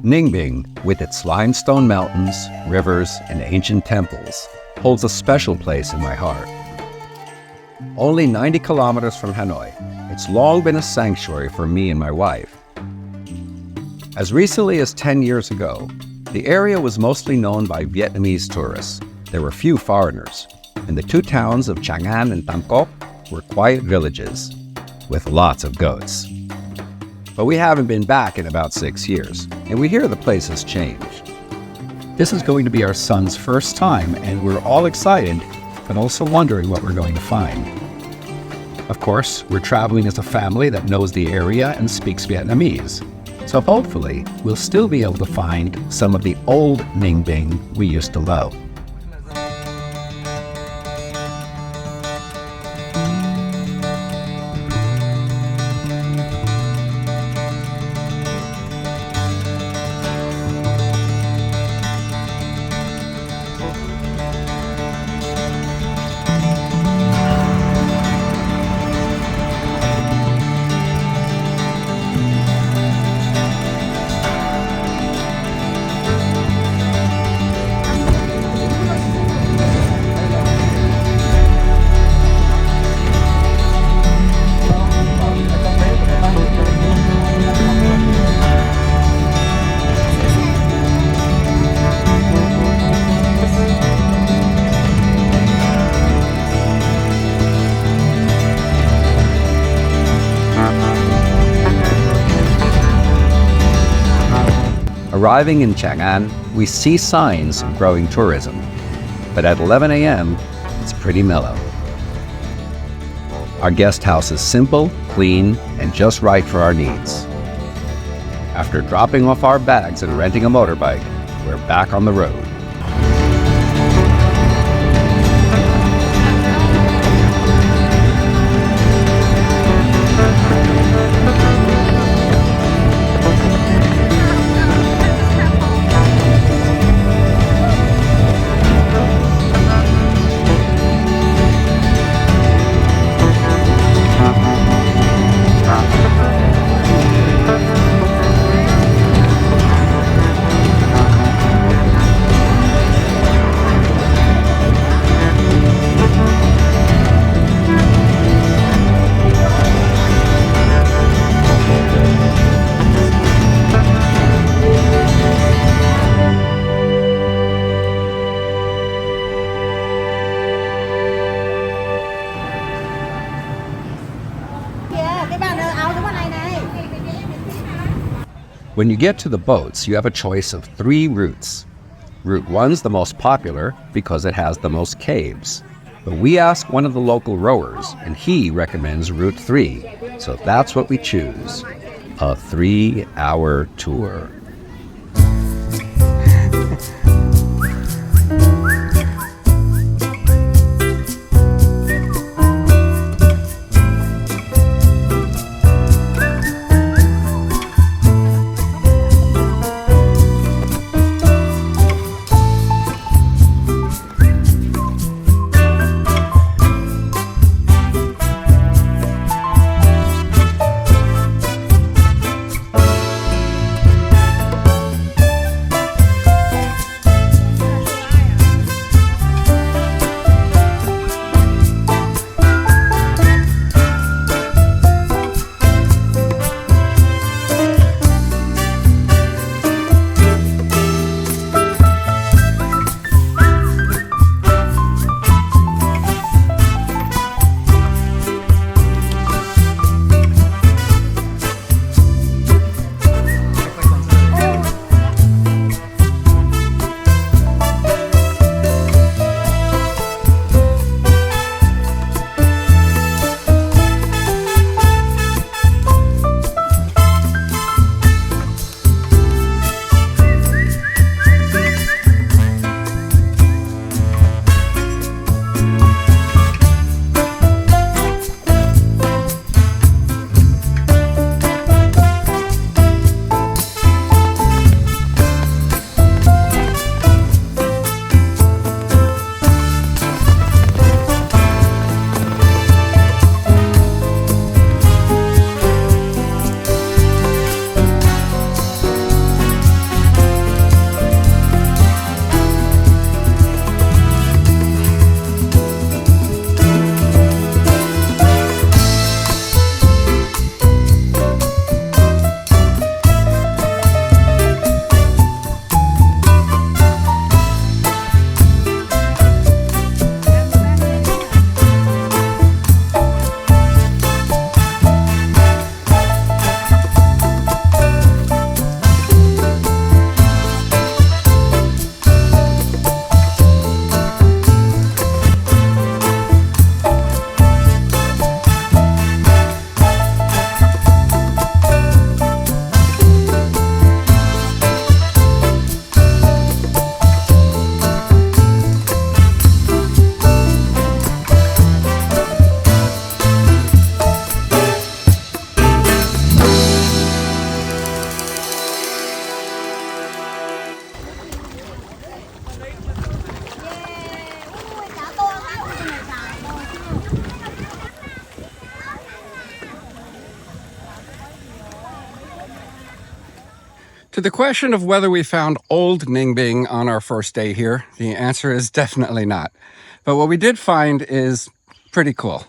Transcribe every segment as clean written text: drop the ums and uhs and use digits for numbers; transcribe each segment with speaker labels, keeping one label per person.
Speaker 1: Ninh Binh, with its limestone mountains, rivers, and ancient temples, holds a special place in my heart. Only 90 kilometers from Hanoi, it's long been a sanctuary for me and my wife. As recently as 10 years ago, the area was mostly known by Vietnamese tourists. There were few foreigners, and the two towns of Tràng and Tam Quoc were quiet villages with lots of goats. But we haven't been back in about 6 years, and we hear the place has changed.
Speaker 2: This is going to be our son's first time, and we're all excited, but also wondering what we're going to find. Of course, we're traveling as a family that knows the area and speaks Vietnamese, so hopefully we'll still be able to find some of the old Ninh Binh we used to love.
Speaker 1: Arriving in Tràng, we see signs of growing tourism, but at 11 a.m., it's pretty mellow. Our guest house is simple, clean, and just right for our needs. After dropping off our bags and renting a motorbike, we're back on the road. When you get to the boats, you have a choice of 3 routes. Route 1's the most popular because it has the most caves. But we ask one of the local rowers, and he recommends Route 3. So that's what we choose. A 3-hour tour.
Speaker 3: To the question of whether we found old Ninh Binh on our first day here, the answer is definitely not. But what we did find is pretty cool.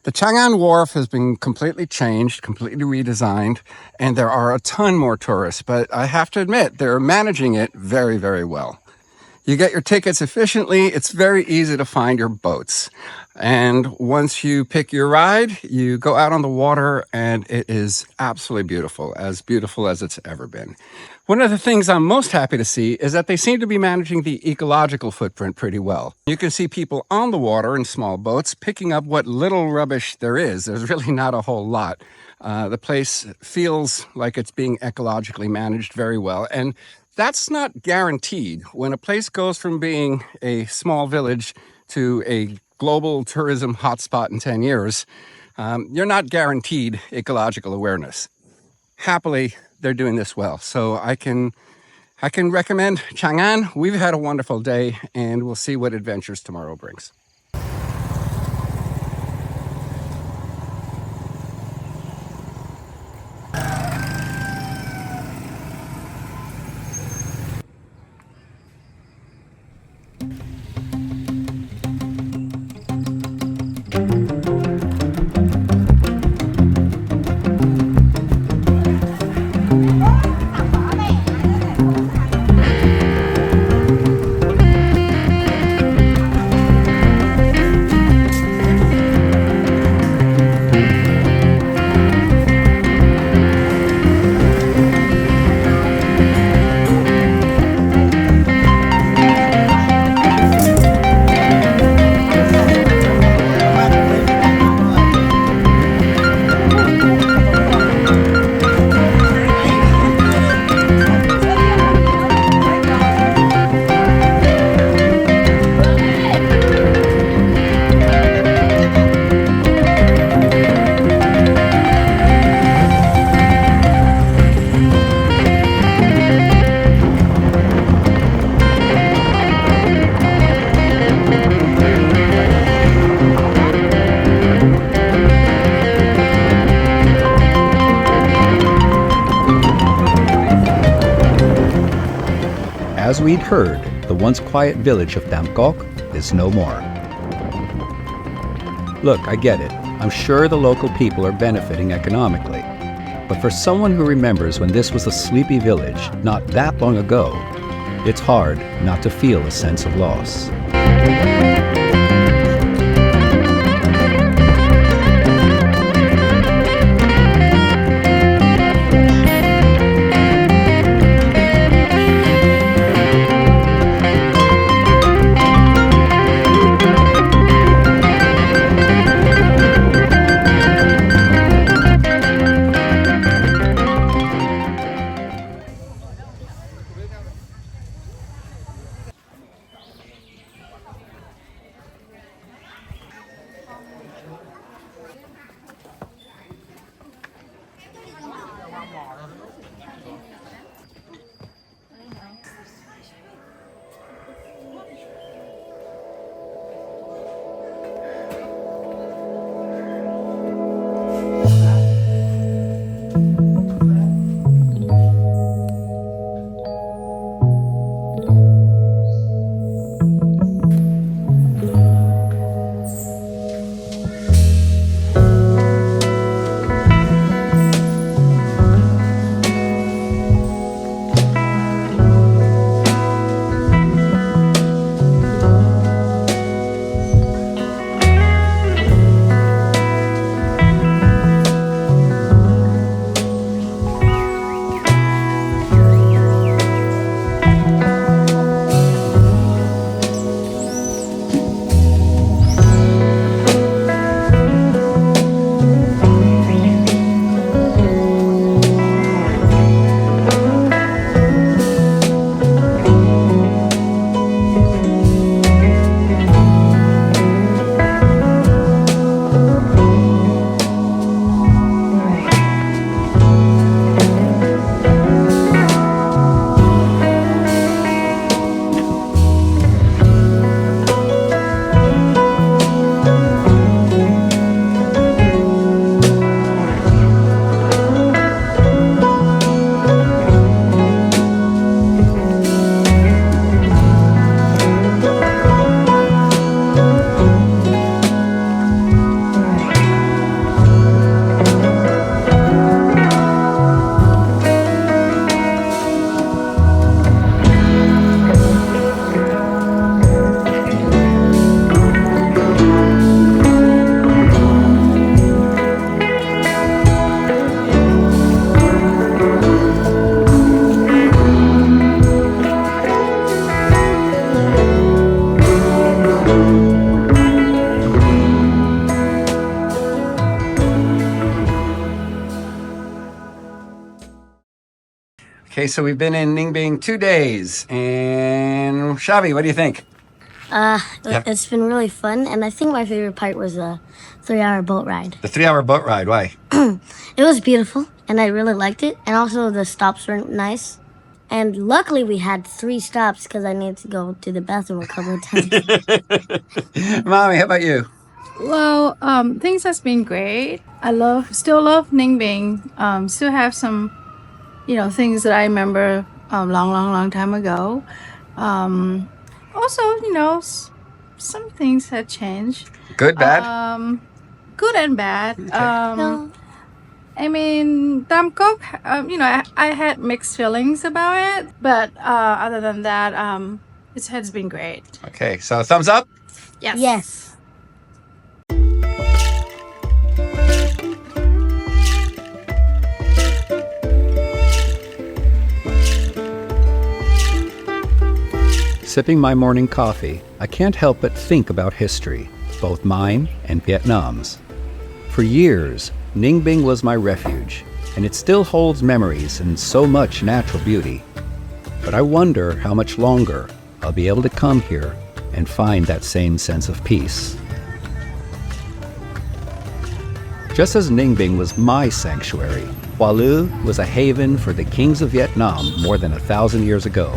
Speaker 3: The Tràng wharf has been completely changed, completely redesigned, and there are a ton more tourists, but I have to admit, they're managing it very, very well. You get your tickets efficiently, it's very easy to find your boats. And once you pick your ride, you go out on the water and it is absolutely beautiful as it's ever been. One of the things I'm most happy to see is that they seem to be managing the ecological footprint pretty well. You can see people on the water in small boats picking up what little rubbish there is. There's really not a whole lot. The place feels like it's being ecologically managed very well. And that's not guaranteed. When a place goes from being a small village to a global tourism hotspot in 10 years, you're not guaranteed ecological awareness. Happily, they're doing this well. So I can recommend Tràng. We've had a wonderful day and we'll see what adventures tomorrow brings.
Speaker 1: As we'd heard, the once quiet village of Bangkok is no more. Look, I get it. I'm sure the local people are benefiting economically. But for someone who remembers when this was a sleepy village not that long ago, it's hard not to feel a sense of loss.
Speaker 3: Okay, so we've been in Ninh Binh 2 days. And Xavi, what do you think?
Speaker 4: It's been really fun, and I think my favorite part was the 3-hour boat ride.
Speaker 3: The 3-hour boat ride, why?
Speaker 4: It was beautiful, and I really liked it. And also the stops were nice. And luckily we had 3 stops because I needed to go to the bathroom a couple of times.
Speaker 3: Mommy, how about you?
Speaker 5: Well, things has been great. Still love Ninh Binh. Still have some, things that I remember long time ago. Also, some things have changed.
Speaker 3: Good, bad?
Speaker 5: Good and bad.
Speaker 4: No.
Speaker 5: I mean, Bangkok, I had mixed feelings about it, but other than that, it has been great.
Speaker 3: Okay, so thumbs up?
Speaker 4: Yes.
Speaker 2: Sipping my morning coffee, I can't help but think about history, both mine and Vietnam's. For years, Ninh Binh was my refuge, and it still holds memories and so much natural beauty. But I wonder how much longer I'll be able to come here and find that same sense of peace. Just as Ninh Binh was my sanctuary, Hoa Lu was a haven for the kings of Vietnam more than 1,000 years ago.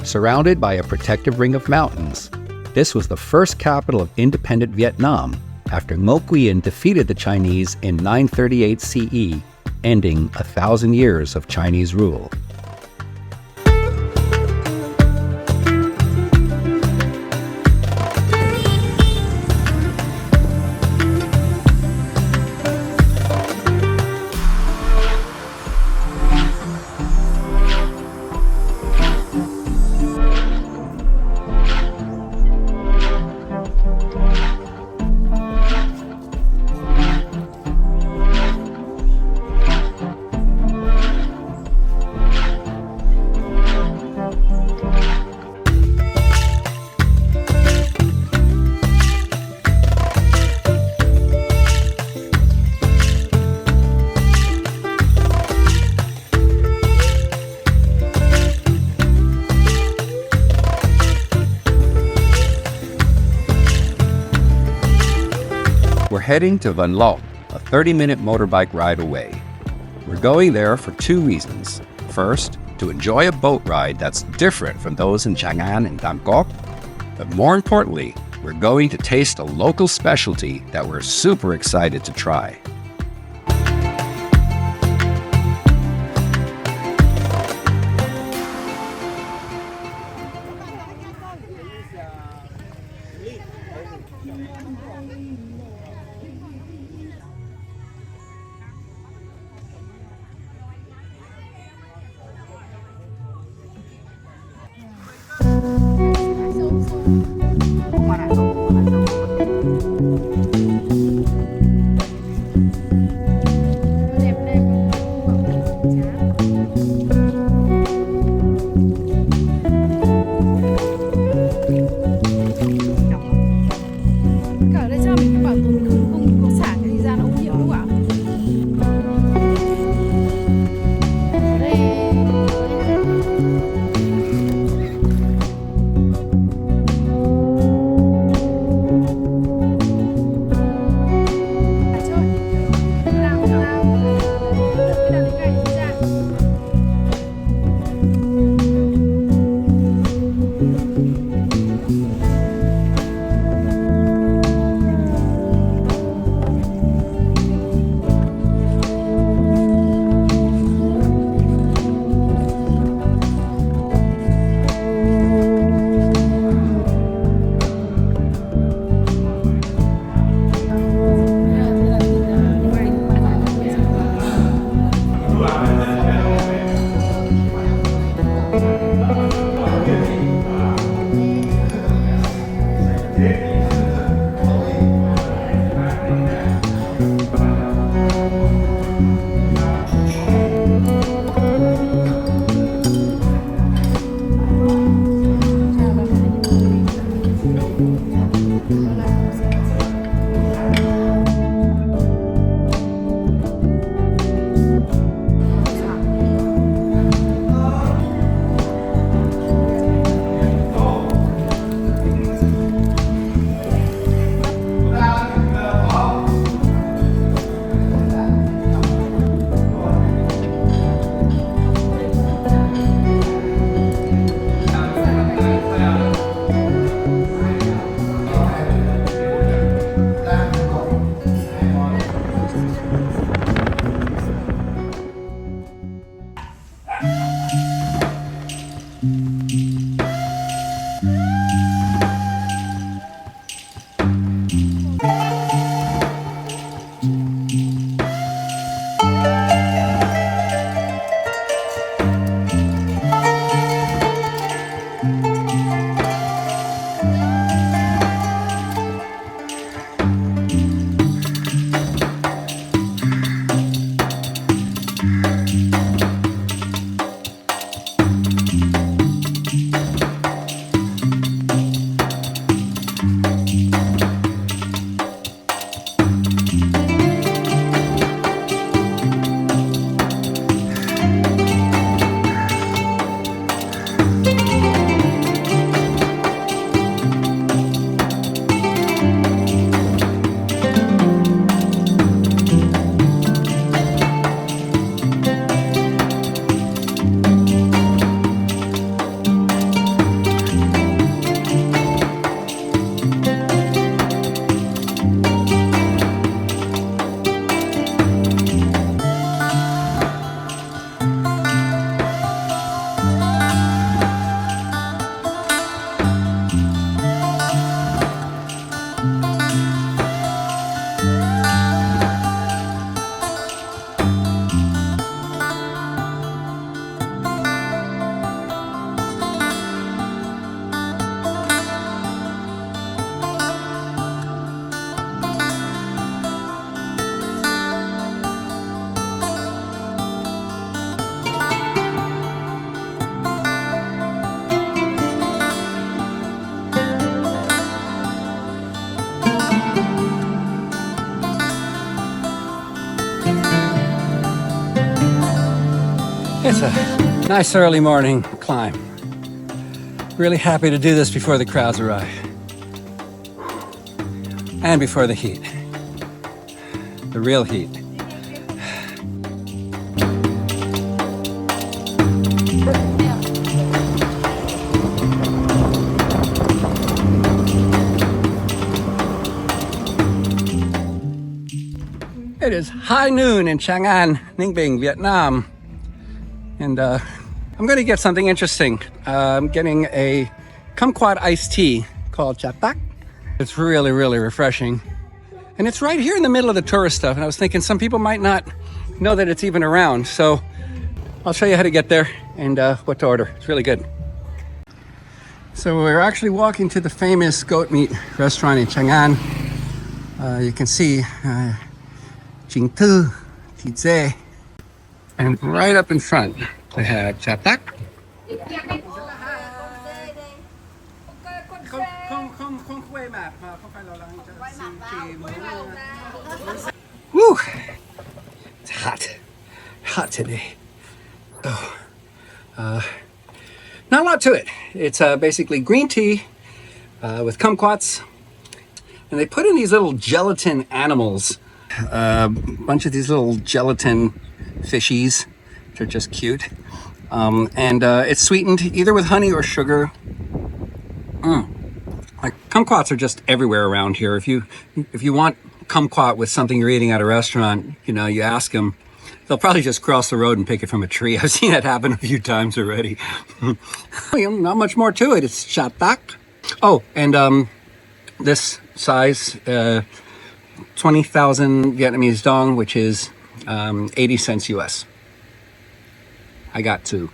Speaker 2: Surrounded by a protective ring of mountains, this was the first capital of independent Vietnam after Ngo Nguyen defeated the Chinese in 938 CE, ending 1,000 years of Chinese rule.
Speaker 1: We're heading to Van Loc, a 30-minute motorbike ride away. We're going there for 2 reasons. First, to enjoy a boat ride that's different from those in Tràng and Bangkok. But more importantly, we're going to taste a local specialty that we're super excited to try.
Speaker 5: Cởi ra cho mình cái
Speaker 3: It's a nice early morning climb. Really happy to do this before the crowds arrive. And before the heat. The real heat. It is high noon in Trang An, Ninh Binh, Vietnam. And I'm going to get something interesting. I'm getting a kumquat iced tea called Chap Tak. It's really, really refreshing. And it's right here in the middle of the tourist stuff. And I was thinking some people might not know that it's even around. So I'll show you how to get there and what to order. It's really good. So we're actually walking to the famous goat meat restaurant in Trang An. You can see Chính Thư, Thịt Dê. And right up in front, they have Chap Tak. Woo! It's hot. Hot today. Oh. Not a lot to it. It's basically green tea with kumquats. And they put in these little gelatin animals. A bunch of these little gelatin fishies, which are just cute. And it's sweetened either with honey or sugar. Like kumquats are just everywhere around here. If you want kumquat with something you're eating at a restaurant, you know, you ask them, they'll probably just cross the road and pick it from a tree. I've seen that happen a few times already. Not much more to it. It's Chap Tak. Oh, and this size, 20,000 Vietnamese dong, which is 80 cents US. I got two.